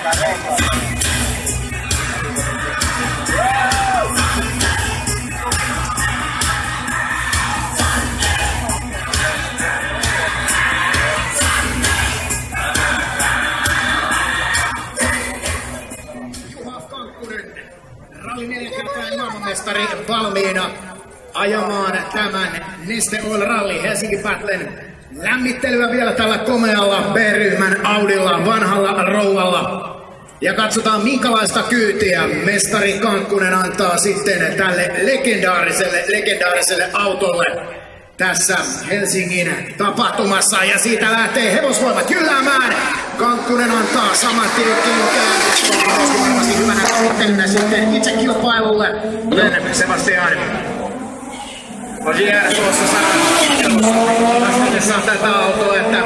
Ralli 4-kertainen maailmanmestari valmiina ajamaan tämän Neste Oil Rally Helsinki-Päätteen lämmittelyä vielä tällä komealla B-ryhmän Audilla, vanhalla rouvalla. Ja katsotaan minkälaista kyytiä mestari Kankkunen antaa sitten tälle legendaariselle autolle tässä Helsingin tapahtumassa. Ja siitä lähtee hevosvoimat jylläämään. Kankkunen antaa saman tien varmasti hyvänä aloitteena sitten itse kilpailulle. Sebastian Ogier tuossa sanoo tätä autoa, että